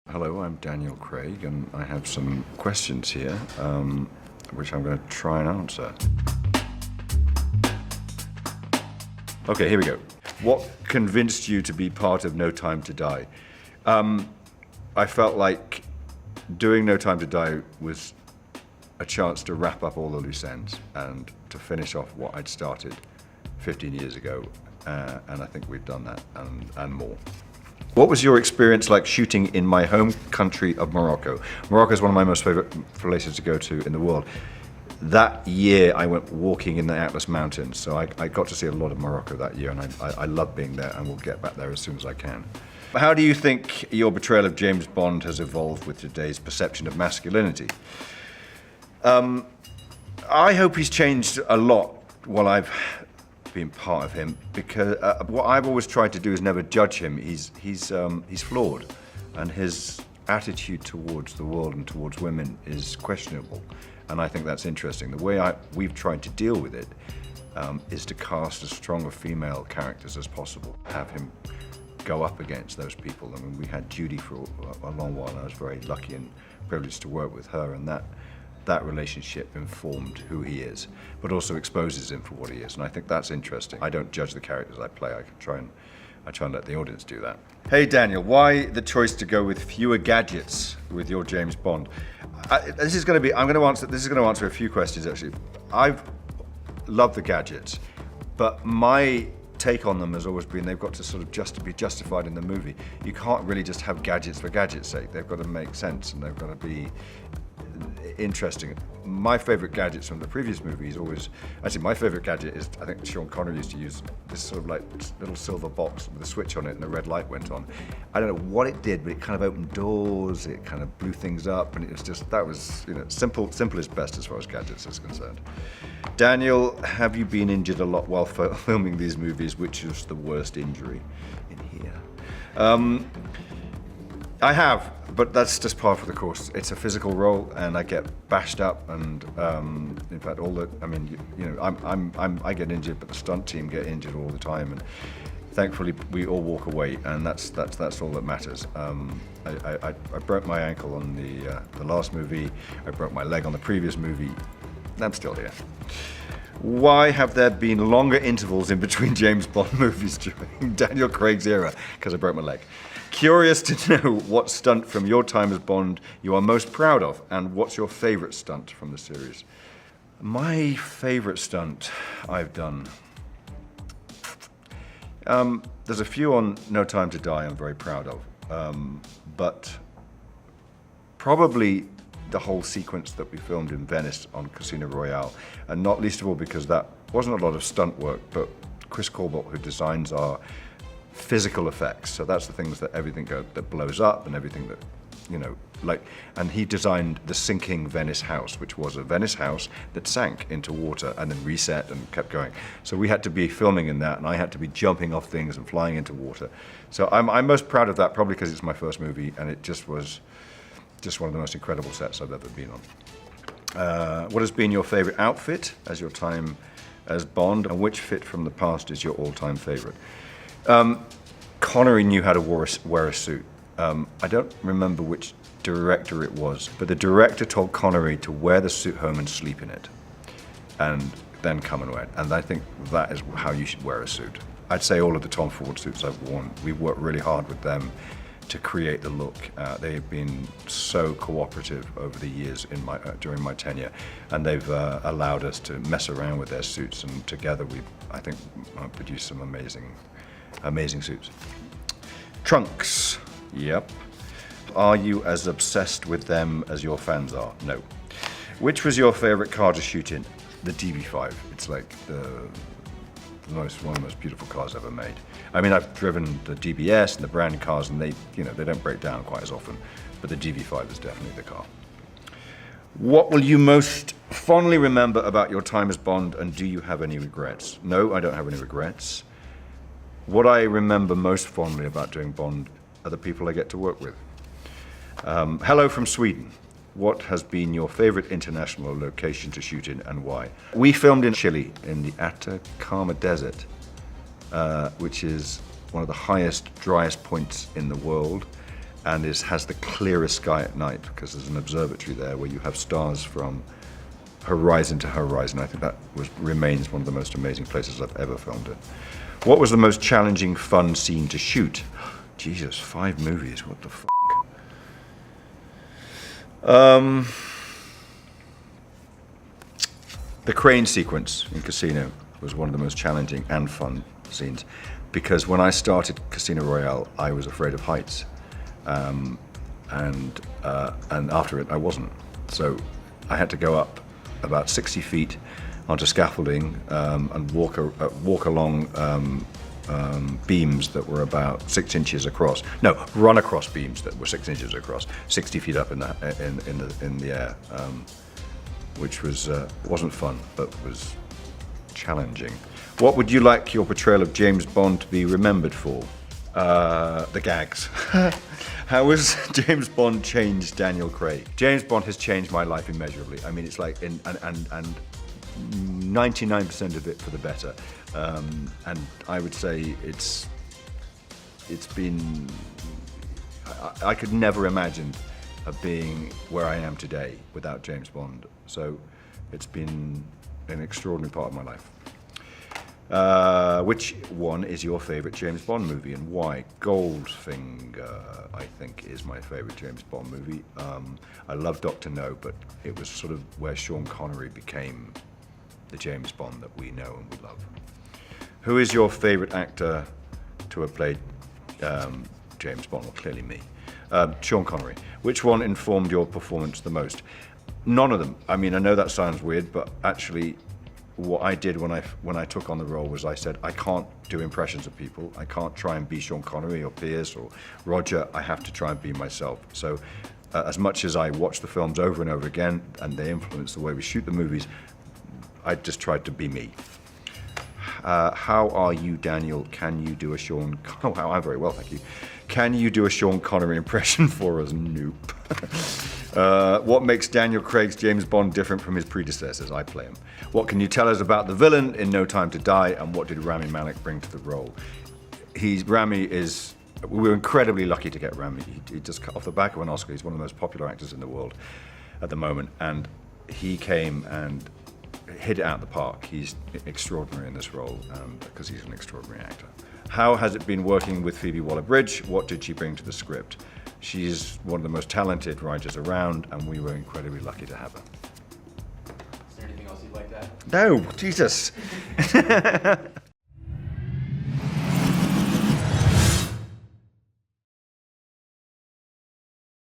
Hello, I'm Daniel Craig, and I have some questions here, which I'm going to try and answer. Okay, here we go. What convinced you to be part of No Time to Die? I felt like doing No Time to Die was a chance to wrap up all the loose ends and to finish off what I'd started 15 years ago, and I think we've done that and more. What was your experience like shooting in my home country of Morocco? Morocco is one of my most favorite places to go to in the world. That year I went walking in the Atlas Mountains, so I got to see a lot of Morocco that year, and I love being there, and we'll get back there as soon as I can. How do you think your portrayal of James Bond has evolved with today's perception of masculinity? I hope he's changed a lot while I've been part of him, because what I've always tried to do is never judge him. He's flawed, and his attitude towards the world and towards women is questionable, and I think that's interesting. The way we've tried to deal with it is to cast as strong of female characters as possible, have him go up against those people. I mean, we had Judy for a long while, and I was very lucky and privileged to work with her, and that relationship informed who he is, but also exposes him for what he is, and I think that's interesting. I don't judge the characters I play. I try and let the audience do that. Hey Daniel, why the choice to go with fewer gadgets with your James Bond? This is going to answer a few questions actually. I've loved the gadgets, but my take on them has always been they've got to sort of just to be justified in the movie. You can't really just have gadgets for gadget's sake. They've got to make sense, and they've got to be interesting. My favorite gadgets from the previous movies my favorite gadget is, I think Sean Connery used to use this sort of like little silver box with a switch on it and a red light went on. I don't know what it did, but it kind of opened doors, it kind of blew things up, and it was just, that was, simple is best as far as gadgets is concerned. Daniel, have you been injured a lot while filming these movies? Which is the worst injury in here? I have, but that's just par for the course. It's a physical role, and I get bashed up, and in fact, I get injured, but the stunt team get injured all the time, and thankfully we all walk away, and that's all that matters. I broke my ankle on the last movie. I broke my leg on the previous movie. I'm still here. Why have there been longer intervals in between James Bond movies during Daniel Craig's era? Because I broke my leg. Curious to know what stunt from your time as Bond you are most proud of, and what's your favorite stunt from the series? My favorite stunt I've done. There's a few on No Time to Die I'm very proud of, but probably the whole sequence that we filmed in Venice on Casino Royale, and not least of all because that wasn't a lot of stunt work, but Chris Corbett, who designs our physical effects, so that's the things that that blows up and everything that, and he designed the sinking Venice house, which was a Venice house that sank into water and then reset and kept going. So we had to be filming in that, and I had to be jumping off things and flying into water. So I'm most proud of that, probably because it's my first movie, and it just was one of the most incredible sets I've ever been on. What has been your favorite outfit as your time as Bond, and which fit from the past is your all-time favorite? Connery knew how to wear a suit. I don't remember which director it was, but the director told Connery to wear the suit home and sleep in it, and then come and wear it. And I think that is how you should wear a suit. I'd say all of the Tom Ford suits I've worn, we've worked really hard with them to create the look. They've been so cooperative over the years during my tenure, and they've allowed us to mess around with their suits, and together we've, I think, produced some amazing suits. Trunks, yep. Are you as obsessed with them as your fans are? No. Which was your favorite car to shoot in? The DB5. It's like one of the most beautiful cars ever made. I mean, I've driven the DBS and the brand cars, and they don't break down quite as often, but the DB5 is definitely the car. What will you most fondly remember about your time as Bond, and do you have any regrets? No, I don't have any regrets. What I remember most fondly about doing Bond are the people I get to work with. Hello from Sweden. What has been your favorite international location to shoot in, and why? We filmed in Chile, in the Atacama Desert, which is one of the highest, driest points in the world. and has the clearest sky at night because there's an observatory there where you have stars from horizon to horizon. I think that remains one of the most amazing places I've ever filmed in. What was the most challenging, fun scene to shoot? Jesus, 5 movies, what the fuck? The crane sequence in Casino was one of the most challenging and fun scenes because when I started Casino Royale, I was afraid of heights, and after it, I wasn't. So I had to go up about 60 feet onto scaffolding and walk along beams that were about 6 inches across. No, run across beams that were 6 inches across, 60 feet up in the air, which wasn't fun, but was challenging. What would you like your portrayal of James Bond to be remembered for? The gags. How has James Bond changed Daniel Craig? James Bond has changed my life immeasurably. I mean, it's like, and 99% of it for the better. And I would say it's been, I could never imagine being where I am today without James Bond. So it's been an extraordinary part of my life. Which one is your favorite James Bond movie and why? Goldfinger, I think, is my favorite James Bond movie. I love Dr. No, but it was sort of where Sean Connery became the James Bond that we know and we love. Who is your favorite actor to have played James Bond? Well, clearly me. Sean Connery. Which one informed your performance the most? None of them. I mean, I know that sounds weird, but actually what I did when I took on the role was I said, I can't do impressions of people. I can't try and be Sean Connery or Pierce or Roger. I have to try and be myself. So as much as I watch the films over and over again and they influence the way we shoot the movies, I just tried to be me. How are you, Daniel? Can you do a Sean... Oh, wow, I'm very well, thank you. Can you do a Sean Connery impression for us? Nope. What makes Daniel Craig's James Bond different from his predecessors? I play him. What can you tell us about the villain in No Time to Die, and what did Rami Malek bring to the role? We were incredibly lucky to get Rami. He just off the back of an Oscar. He's one of the most popular actors in the world at the moment, and he came and hit it out of the park. He's extraordinary in this role because he's an extraordinary actor. How has it been working with Phoebe Waller-Bridge? What did she bring to the script? She's one of the most talented writers around, and we were incredibly lucky to have her. Is there anything else you'd like to add? No, Jesus.